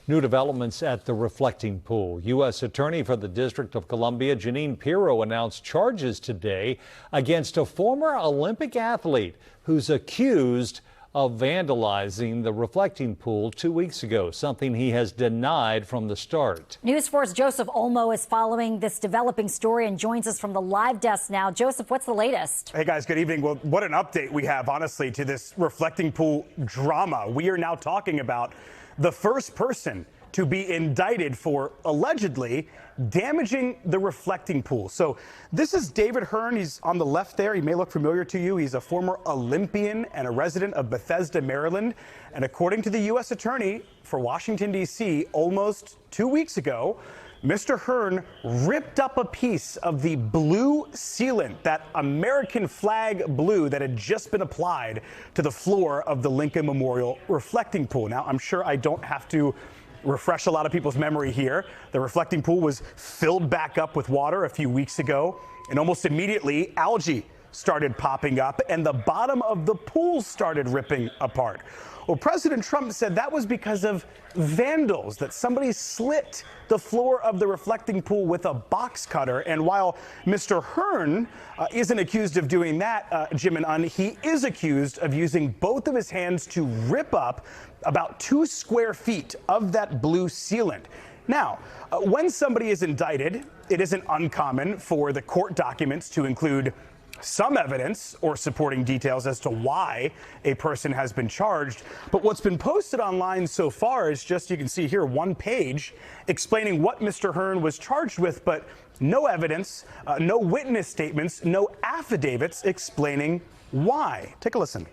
New developments at the reflecting pool. U.S. Attorney for the District of Columbia, Jeanine Pirro, announced charges today against a former Olympic athlete who's accused of vandalizing the reflecting pool 2 weeks ago, something he has denied from the start. News 4's Joseph Olmo is following this developing story and joins us from the live desk now. Joseph, what's the latest? Hey guys, good evening. Well, what an update we have, honestly, to this reflecting pool drama. We are now talking about the first person to be indicted for allegedly damaging the reflecting pool. So this is David Hearn. He's on the left there. He may look familiar to you. He's a former Olympian and a resident of Bethesda, Maryland. And according to the U.S. Attorney for Washington, D.C., almost 2 weeks ago, Mr. Hearn ripped up a piece of the blue sealant, that American flag blue that had just been applied to the floor of the Lincoln Memorial reflecting pool. Now, I'm sure I don't have to refresh a lot of people's memory here. The reflecting pool was filled back up with water a few weeks ago, and almost immediately algae started popping up and the bottom of the pool started ripping apart. Well, President Trump said that was because of vandals, that somebody slit the floor of the reflecting pool with a box cutter. And while Mr. Hearn isn't accused of doing that, Jim and Un, he is accused of using both of his hands to rip up about 2 square feet of that blue sealant. Now, when somebody is indicted, it isn't uncommon for the court documents to include some evidence or supporting details as to why a person has been charged. But what's been posted online so far is just, you can see here, one page explaining what Mr. Hearn was charged with, but no evidence, no witness statements, no affidavits explaining why. Take a listen.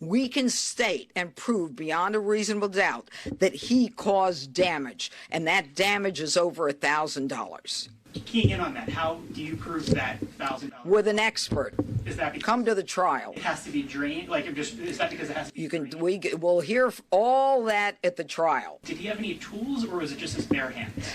We can state and prove beyond a reasonable doubt that he caused damage, and that damage is over $1,000. Keying in on that, how do you prove that $1,000? With an expert. Is that because come to the trial? It has to be drained? Like, is that because it has to be drained? We'll hear all that at the trial. Did he have any tools, or was it just his bare hands?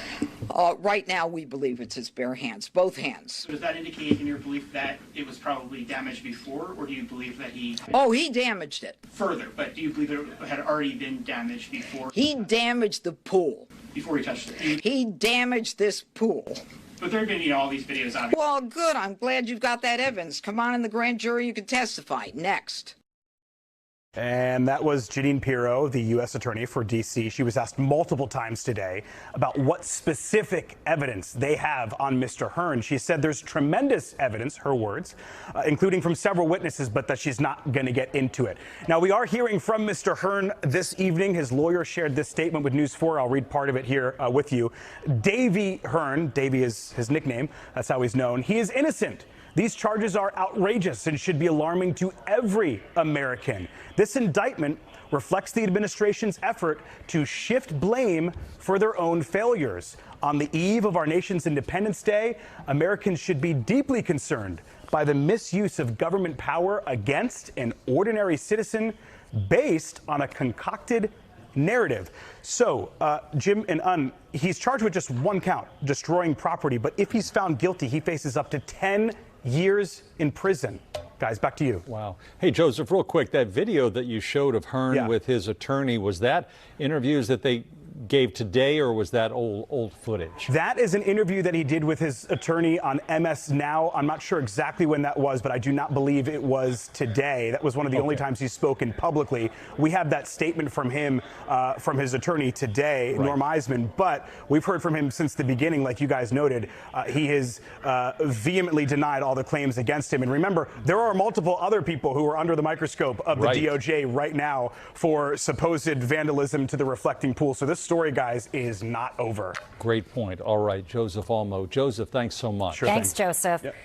Right now, we believe it's his bare hands, both hands. So does that indicate in your belief that it was probably damaged before, or do you believe that he... Oh, he damaged it. Further, but do you believe it had already been damaged before? He damaged the pool. Before he touched it? He damaged this pool. But there have been, all these videos, obviously. Well, good. I'm glad you've got that evidence. Come on in the grand jury. You can testify. Next. And that was Jeanine Pirro, the U.S. Attorney for D.C. She was asked multiple times today about what specific evidence they have on Mr. Hearn. She said there's tremendous evidence, her words, including from several witnesses, but that she's not going to get into it. Now, we are hearing from Mr. Hearn this evening. His lawyer shared this statement with News 4. I'll read part of it here with you. Davey Hearn, Davey is his nickname, that's how he's known. He is innocent. These charges are outrageous and should be alarming to every American. This indictment reflects the administration's effort to shift blame for their own failures. On the eve of our nation's Independence Day, Americans should be deeply concerned by the misuse of government power against an ordinary citizen based on a concocted narrative. So, Jim and Un, he's charged with just one count, destroying property. But if he's found guilty, he faces up to 10 years in prison. Guys, back to you. Wow. Hey, Joseph, real quick, that video that you showed of Hearn with his attorney, was that interviews that they gave today, or was that old footage? That is an interview that he did with his attorney on MS Now. I'm not sure exactly when that was, but I do not believe it was today. That was one of the only times he's spoken publicly. We have that statement from him, from his attorney today, Norm Eisman, but we've heard from him since the beginning, like you guys noted. He has vehemently denied all the claims against him. And remember, there are multiple other people who are under the microscope of the DOJ right now for supposed vandalism to the reflecting pool. So this story, guys, is not over. Great point. All right, Joseph Olmo. Joseph, thanks so much. Thanks, Joseph. Yep.